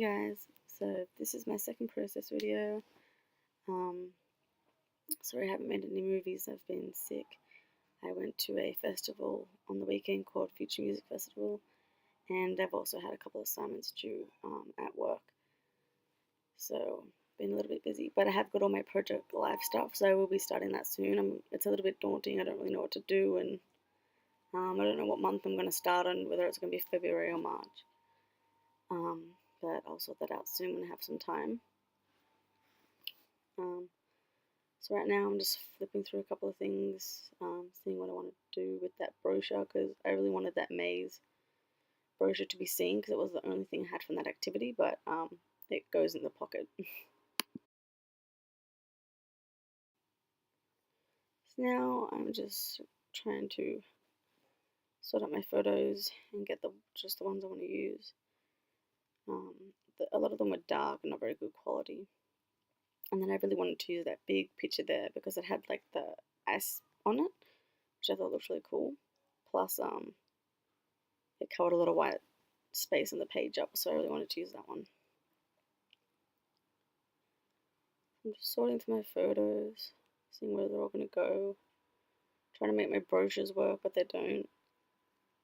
guys, so this is my second process video. Sorry I haven't made any movies, I've been sick. I went to a festival on the weekend called Future Music Festival, and I've also had a couple of assignments due at work. So, been a little bit busy, but I have got all my Project Life stuff, so I will be starting that soon. It's a little bit daunting, I don't really know what to do, and I don't know what month I'm going to start on, whether it's going to be February or March. But I'll sort that out soon when I have some time. So right now I'm just flipping through a couple of things, seeing what I want to do with that brochure, because I really wanted that maze brochure to be seen, because it was the only thing I had from that activity, but it goes in the pocket. So now I'm just trying to sort out my photos and get just the ones I want to use. A lot of them were dark and not very good quality. And then I really wanted to use that big picture there because it had like the ice on it, which I thought looked really cool. Plus, it covered a lot of white space on the page up, so I really wanted to use that one. I'm just sorting through my photos, seeing where they're all going to go. Trying to make my brochures work, but they don't.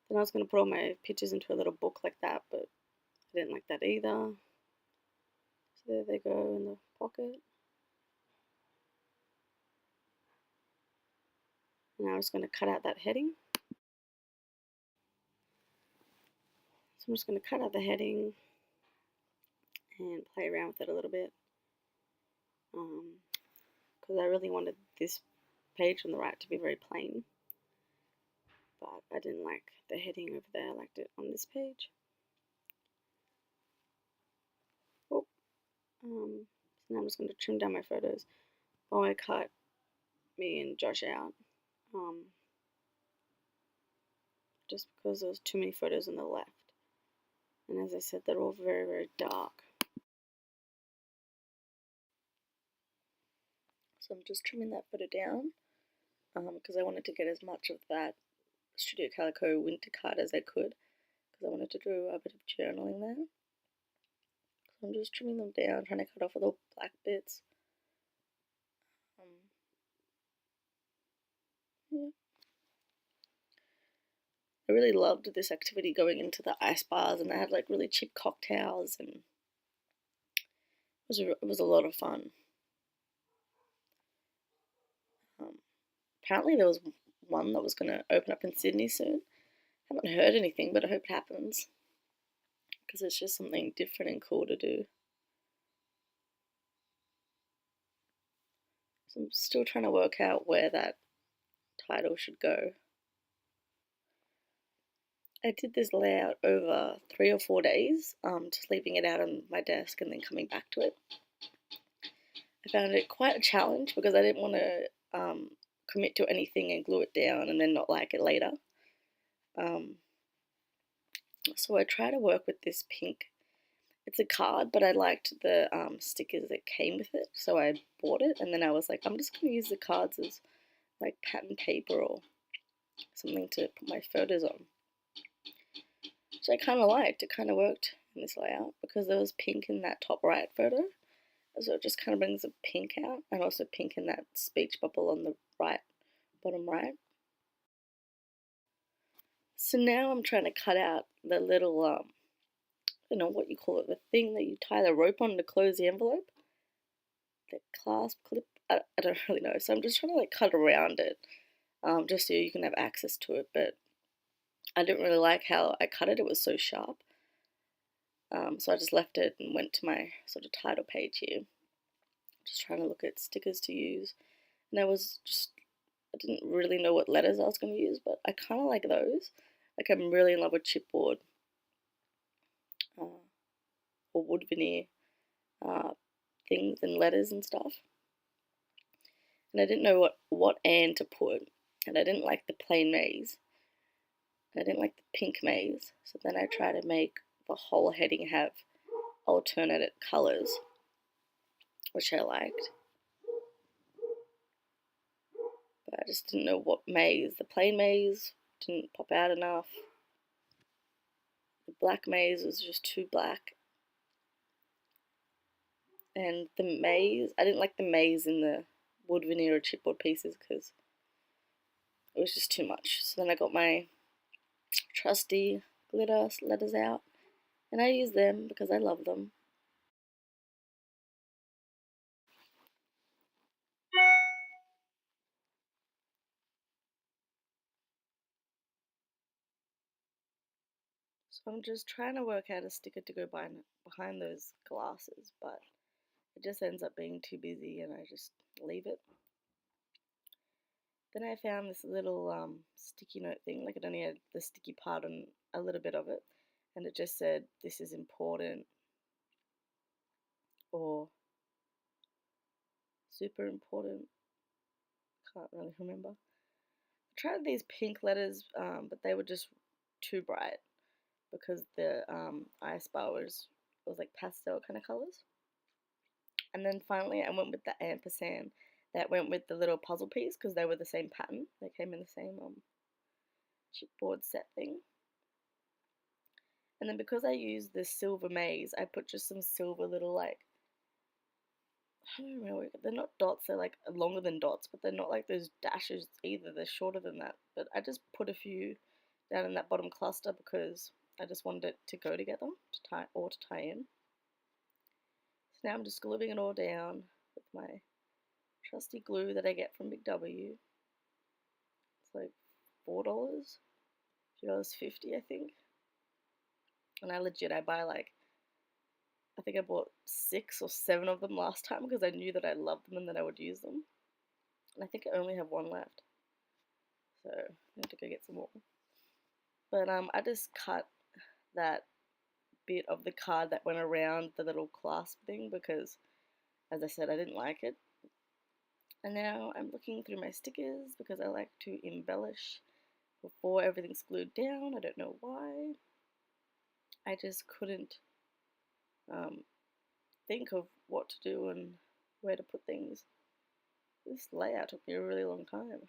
Then I was going to put all my pictures into a little book like that, but I didn't like that either. So there they go in the pocket. Now I'm just going to cut out that heading. So I'm just going to cut out the heading and play around with it a little bit. Because I really wanted this page on the right to be very plain. But I didn't like the heading over there, I liked it on this page. Oh, so now I'm just going to trim down my photos. Oh, I cut me and Josh out. Just because there was too many photos on the left. And as I said, they're all very, very dark. So I'm just trimming that photo down because I wanted to get as much of that Studio Calico winter card as I could, because I wanted to do a bit of journaling there. So I'm just trimming them down, trying to cut off all the black bits. Yeah. I really loved this activity, going into the ice bars, and they had like really cheap cocktails, and it was a lot of fun. Apparently there was one that was going to open up in Sydney soon. I haven't heard anything, but I hope it happens, because it's just something different and cool to do. So I'm still trying to work out where that title should go. I did this layout over 3 or 4 days, just leaving it out on my desk and then coming back to it. I found it quite a challenge because I didn't want to commit to anything and glue it down and then not like it later. So I try to work with this pink. It's a card, but I liked the stickers that came with it, so I bought it, and then I was like, I'm just going to use the cards as like pattern paper or something to put my photos on. So I kind of liked, it kind of worked in this layout because there was pink in that top right photo. So it just kind of brings the pink out, and also pink in that speech bubble on the right, bottom right. So now I'm trying to cut out the little, I don't know what you call it, the thing that you tie the rope on to close the envelope. The clasp clip, I don't really know. So I'm just trying to like cut around it, just so you can have access to it. But I didn't really like how I cut it. It was so sharp. So I just left it and went to my sort of title page here. Just trying to look at stickers to use. And I didn't really know what letters I was going to use, but I kind of like those. Like, I'm really in love with chipboard or wood veneer things and letters and stuff. And I didn't know what and to put. And I didn't like the plain maze. I didn't like the pink maze. So then I tried to make the whole heading have alternate colours, which I liked. But I just didn't know what maze. The plain maze didn't pop out enough. The black maze was just too black. And the maze, I didn't like the maze in the wood veneer or chipboard pieces because it was just too much. So then I got my trusty glitter letters out and I use them because I love them. So I'm just trying to work out a sticker to go behind those glasses, but it just ends up being too busy and I just leave it. Then I found this little sticky note thing, like it only had the sticky part on a little bit of it, and it just said, "This is important," or "super important." Can't really remember. I tried these pink letters, but they were just too bright because the ice bar was like pastel kind of colors. And then finally, I went with the ampersand that went with the little puzzle piece because they were the same pattern. They came in the same chipboard set thing. And then because I used this silver maze, I put just some silver little like, I don't know, they're not dots, they're like longer than dots, but they're not like those dashes either, they're shorter than that. But I just put a few down in that bottom cluster because I just wanted it to go together to tie in. So now I'm just gluing it all down with my trusty glue that I get from Big W. It's like $4, $2.50 I think. And I buy like, I think I bought 6 or 7 of them last time because I knew that I loved them and that I would use them. And I think I only have one left. So I need to go get some more. But I just cut that bit of the card that went around the little clasp thing because, as I said, I didn't like it. And now I'm looking through my stickers because I like to embellish before everything's glued down. I don't know why. I just couldn't think of what to do and where to put things. This layout took me a really long time.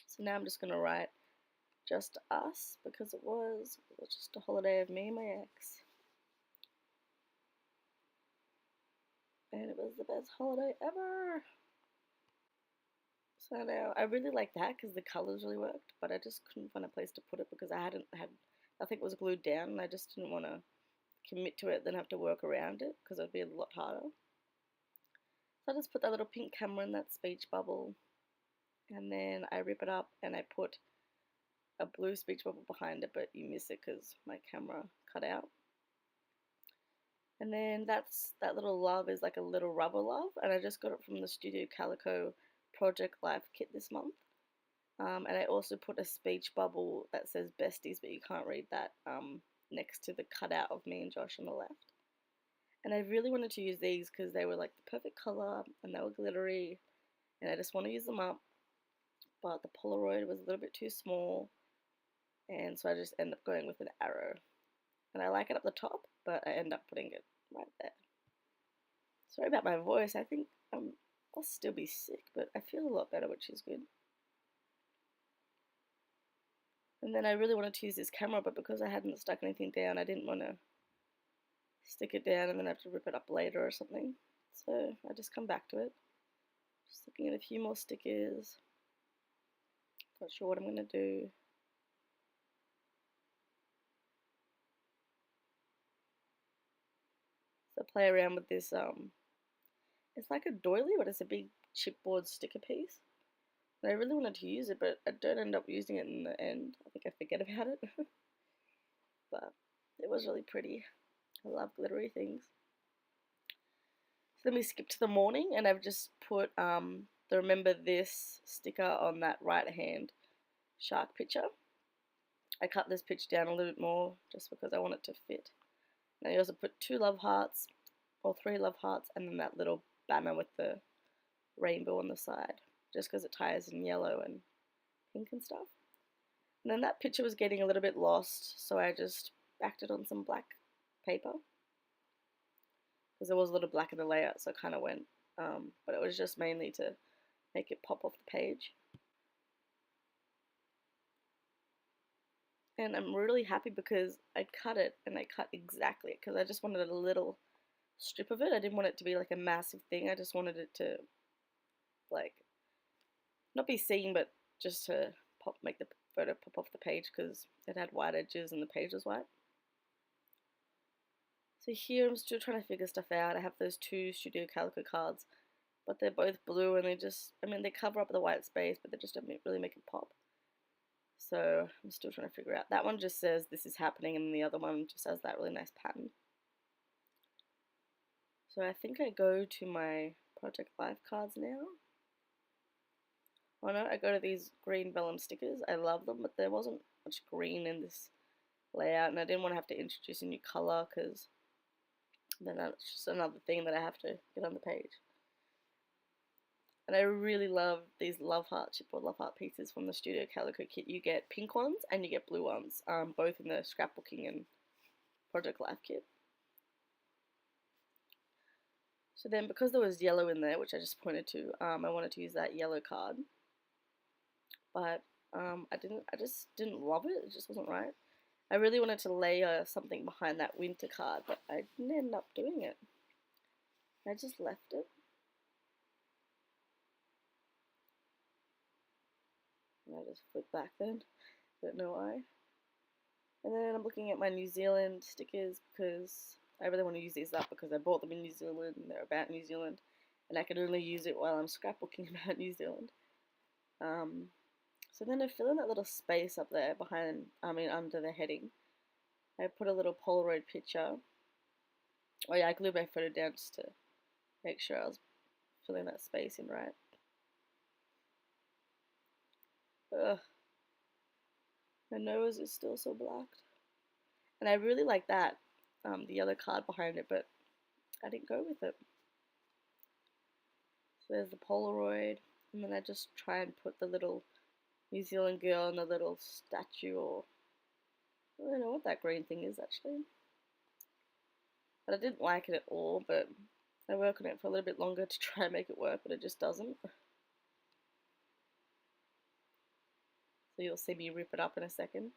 So now I'm just going to write "Just Us" because it was just a holiday of me and my ex. And it was the best holiday ever. So now I really like that because the colours really worked, but I just couldn't find a place to put it because I hadn't had, nothing was glued down and I just didn't want to commit to it then have to work around it because it would be a lot harder. So I just put that little pink camera in that speech bubble and then I rip it up and I put a blue speech bubble behind it, but you miss it because my camera cut out. And then that little love is like a little rubber love, and I just got it from the Studio Calico Project Life kit this month. And I also put a speech bubble that says besties, but you can't read that, next to the cutout of me and Josh on the left. And I really wanted to use these because they were like the perfect color and they were glittery, and I just want to use them up. But the Polaroid was a little bit too small, and so I just end up going with an arrow. And I like it up the top, but I end up putting it right there. Sorry about my voice. I think I'll still be sick, but I feel a lot better, which is good. And then I really wanted to use this camera, but because I hadn't stuck anything down, I didn't want to stick it down and then have to rip it up later or something. So I just come back to it. Just looking at a few more stickers. Not sure what I'm going to do. So play around with this, it's like a doily, but it's a big chipboard sticker piece. And I really wanted to use it, but I don't end up using it in the end. I think I forget about it. But it was really pretty. I love glittery things. So then we skip to the morning, and I've just put the "Remember This" sticker on that right hand shark picture. I cut this picture down a little bit more just because I want it to fit. And I also put 2 love hearts, or 3 love hearts, and then that little banner with the rainbow on the side, just because it ties in yellow and pink and stuff. And then that picture was getting a little bit lost, so I just backed it on some black paper because there was a little black in the layout, so it kind of went, but it was just mainly to make it pop off the page. And I'm really happy because I cut it and I cut exactly because I just wanted a little strip of it. I didn't want it to be like a massive thing. I just wanted it to like not be seen, but just to make the photo pop off the page because it had white edges and the page was white. So here I'm still trying to figure stuff out. I have those two Studio Calico cards, but they're both blue and they just, I mean, they cover up the white space, but they just don't really make it pop. So I'm still trying to figure out. That one just says this is happening and the other one just has that really nice pattern. So I think I go to my Project Life cards now. Oh no, I go to these green vellum stickers. I love them, but there wasn't much green in this layout and I didn't want to have to introduce a new color because then that's just another thing that I have to get on the page. And I really love these Love Heart chipboard Love Heart pieces from the Studio Calico kit. You get pink ones and you get blue ones, both in the scrapbooking and Project Life kit. So then because there was yellow in there, which I just pointed to, I wanted to use that yellow card. But I just didn't love it. It just wasn't right. I really wanted to layer something behind that winter card, but I didn't end up doing it. I just left it. And I just flipped back then. Don't know why. And then I'm looking at my New Zealand stickers because I really want to use these up because I bought them in New Zealand and they're about New Zealand. And I can only use it while I'm scrapbooking about New Zealand. So then I fill in that little space up there behind, under the heading. I put a little Polaroid picture. Oh yeah, I glued my photo down just to make sure I was filling that space in right. Ugh. My nose is still so blacked. And I really like that, the yellow card behind it, but I didn't go with it. So there's the Polaroid, and then I just try and put the little New Zealand girl and the little statue, or I don't know what that green thing is actually. But I didn't like it at all, but I work on it for a little bit longer to try and make it work, but it just doesn't. So you'll see me rip it up in a second.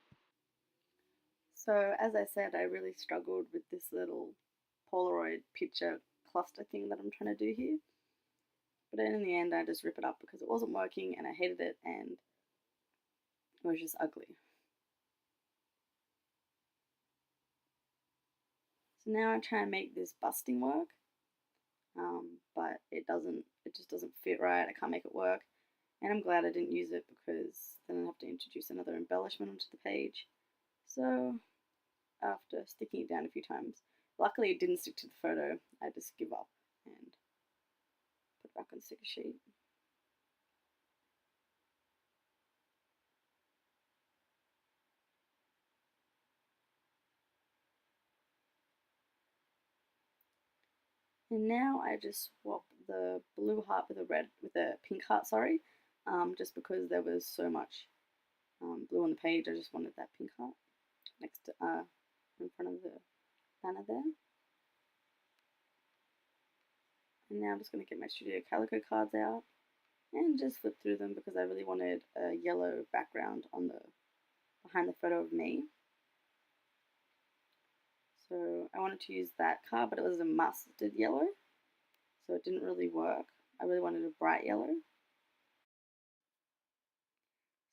So as I said, I really struggled with this little Polaroid picture cluster thing that I'm trying to do here. But then in the end, I just rip it up because it wasn't working and I hated it and it was just ugly. So now I try and make this busting work, but it just doesn't fit right. I can't make it work. And I'm glad I didn't use it because then I'd have to introduce another embellishment onto the page. So after sticking it down a few times, luckily it didn't stick to the photo, I just give up and put it back on the sticker sheet. And now I just swap the blue heart with the pink heart, sorry, just because there was so much blue on the page. I just wanted that pink heart next to, in front of the banner there. And now I'm just going to get my Studio Calico cards out and just flip through them because I really wanted a yellow background on the behind the photo of me. So I wanted to use that card, but it was a mustard yellow, so it didn't really work. I really wanted a bright yellow.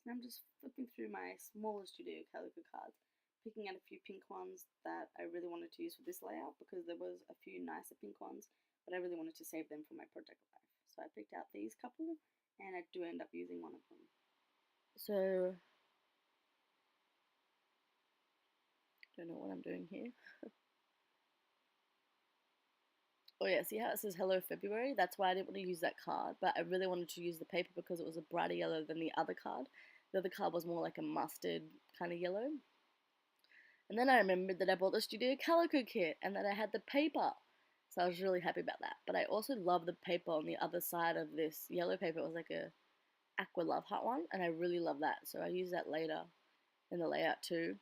So I'm just flipping through my smaller Studio Calico cards, picking out a few pink ones that I really wanted to use for this layout because there was a few nicer pink ones, but I really wanted to save them for my Project Life. So I picked out these couple, and I do end up using one of them. So, don't know what I'm doing here. Oh yeah, see how it says Hello February? That's why I didn't want to use that card, but I really wanted to use the paper because it was a brighter yellow than the other card. The other card was more like a mustard kind of yellow. And then I remembered that I bought the Studio Calico kit and that I had the paper. So I was really happy about that. But I also love the paper on the other side of this yellow paper. It was like a Aqua Love Heart one, and I really love that. So I used that later in the layout too.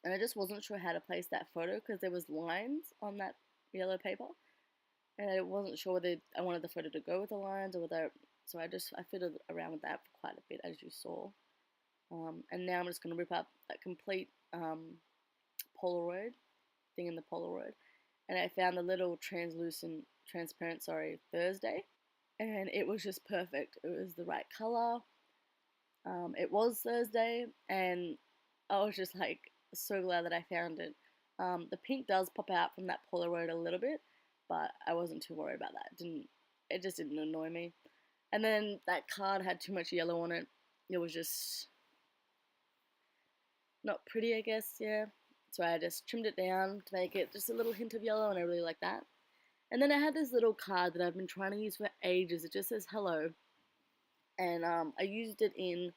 And I just wasn't sure how to place that photo because there was lines on that yellow paper. And I wasn't sure whether I wanted the photo to go with the lines or whether, so I fiddled around with that for quite a bit, as you saw. And now I'm just going to rip up that complete Polaroid thing in the Polaroid and I found the little transparent, Thursday, and it was just perfect. It was the right color. It was Thursday, and I was just like so glad that I found it. The pink does pop out from that Polaroid a little bit, but I wasn't too worried about that. It just didn't annoy me. And then that card had too much yellow on it. It was just not pretty, I guess, yeah. So I just trimmed it down to make it just a little hint of yellow, and I really like that. And then I had this little card that I've been trying to use for ages. It just says hello, and I used it in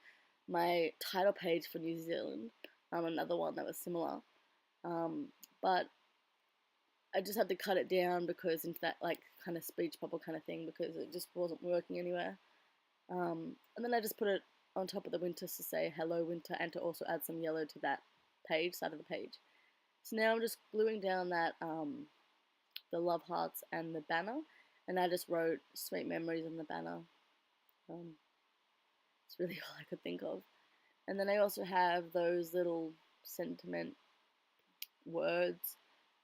my title page for New Zealand. Another one that was similar, but I just had to cut it down because into that like kind of speech bubble kind of thing because it just wasn't working anywhere. And then I just put it on top of the winter to say hello winter and to also add some yellow to that side of the page. So now I'm just gluing down that the love hearts and the banner, and I just wrote sweet memories on the banner. It's really all I could think of. And then I also have those little sentiment words.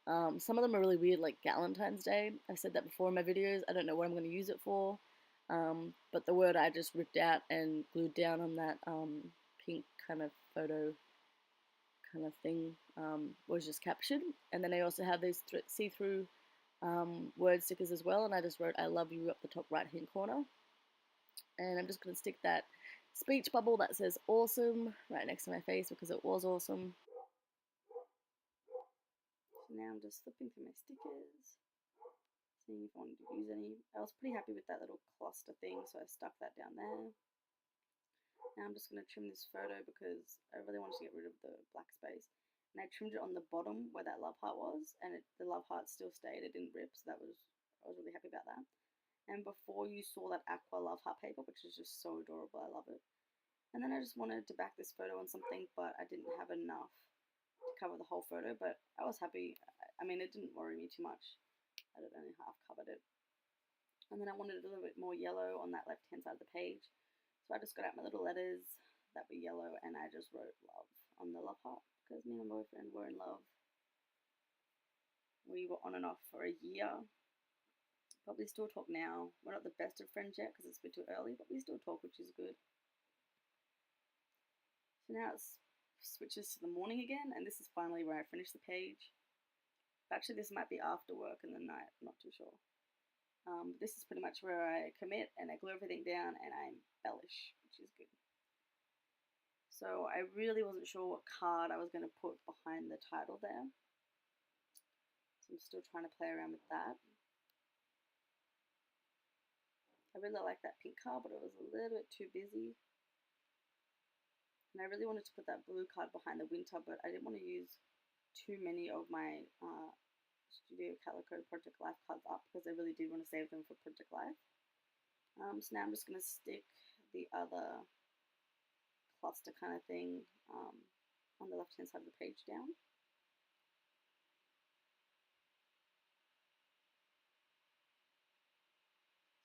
Some of them are really weird, like Galentine's Day. I've said that before in my videos. I don't know what I'm going to use it for. But the word I just ripped out and glued down on that pink kind of photo kind of thing was just captured. And then I also have these see-through word stickers as well. And I just wrote I love you up the top right hand corner. And I'm just going to stick that speech bubble that says awesome right next to my face because it was awesome. So now I'm just flipping through my stickers, seeing if I wanted to use any. I was pretty happy with that little cluster thing, so I stuck that down there. Now I'm just going to trim this photo because I really wanted to get rid of the black space. And I trimmed it on the bottom where that love heart was, and the love heart still stayed, it didn't rip, so I was really happy about that. And before you saw that aqua love heart paper, which is just so adorable, I love it. And then I just wanted to back this photo on something, but I didn't have enough to cover the whole photo, but I was happy. I mean, it didn't worry me too much. I had only half covered it. And then I wanted a little bit more yellow on that left hand side of the page. So I just got out my little letters that were yellow and I just wrote love on the love heart because me and my boyfriend were in love. We were on and off for a year. But we still talk now. We're not the best of friends yet because it's a bit too early, but we still talk, which is good. So now it switches to the morning again, and this is finally where I finish the page. Actually, this might be after work in the night, I'm not too sure. This is pretty much where I commit and I glue everything down and I embellish, which is good. So I really wasn't sure what card I was going to put behind the title there. So I'm still trying to play around with that. I really like that pink card, but it was a little bit too busy. And I really wanted to put that blue card behind the winter, but I didn't want to use too many of my Studio Calico Project Life cards up because I really did want to save them for Project Life. So now I'm just going to stick the other cluster kind of thing on the left hand side of the page down.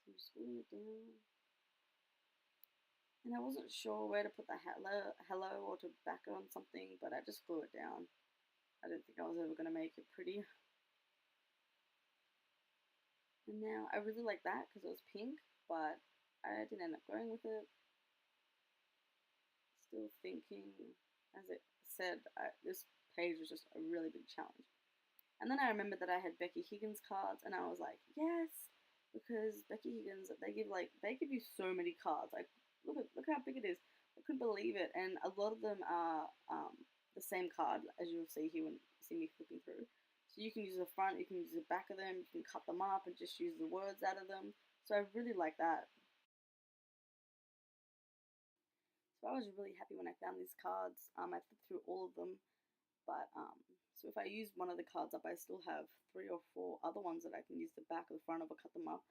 So I'm just gluing it down. And I wasn't sure where to put the hello or to back it on something, but I just glue it down. I didn't think I was ever going to make it pretty. And now I really like that because it was pink, but I didn't end up going with it. Still thinking, as it said, this page was just a really big challenge. And then I remembered that I had Becky Higgins cards, and I was like, yes, because Becky Higgins, they give you so many cards. Like, look how big it is. I couldn't believe it, and a lot of them are the same card, as you'll see here when you see me flipping through. So you can use the front, you can use the back of them, you can cut them up and just use the words out of them. So I really like that. So I was really happy when I found these cards. I flipped through all of them, but so if I use one of the cards up, I still have 3 or 4 other ones that I can use the back or the front of or cut them up.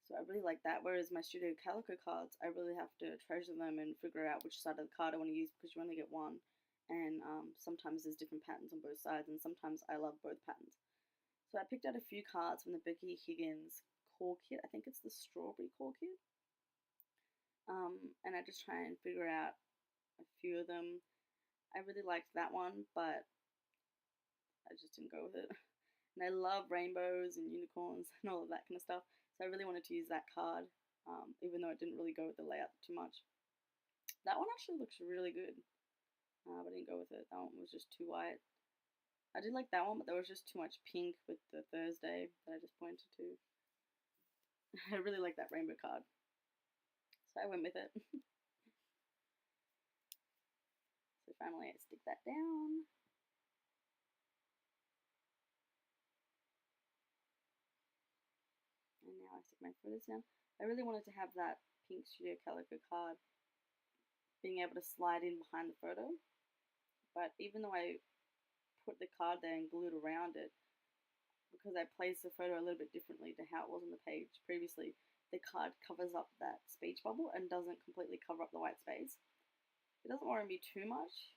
So I really like that. Whereas my Studio Calico cards, I really have to treasure them and figure out which side of the card I want to use because you only get one. And sometimes there's different patterns on both sides, and sometimes I love both patterns. So I picked out a few cards from the Becky Higgins core kit. I think it's the strawberry core kit. And I just try and figure out a few of them. I really liked that one, but I just didn't go with it. And I love rainbows and unicorns and all of that kind of stuff. So I really wanted to use that card, even though it didn't really go with the layout too much. That one actually looks really good, but I didn't go with it. That one was just too white. I did like that one, but there was just too much pink with the Thursday that I just pointed to. I really like that rainbow card, so I went with it. So finally I stick that down. And now I stick my photos down. I really wanted to have that pink Studio Calico card being able to slide in behind the photo. But even though I put the card there and glued around it, because I placed the photo a little bit differently to how it was on the page previously, the card covers up that speech bubble and doesn't completely cover up the white space. It doesn't worry me too much,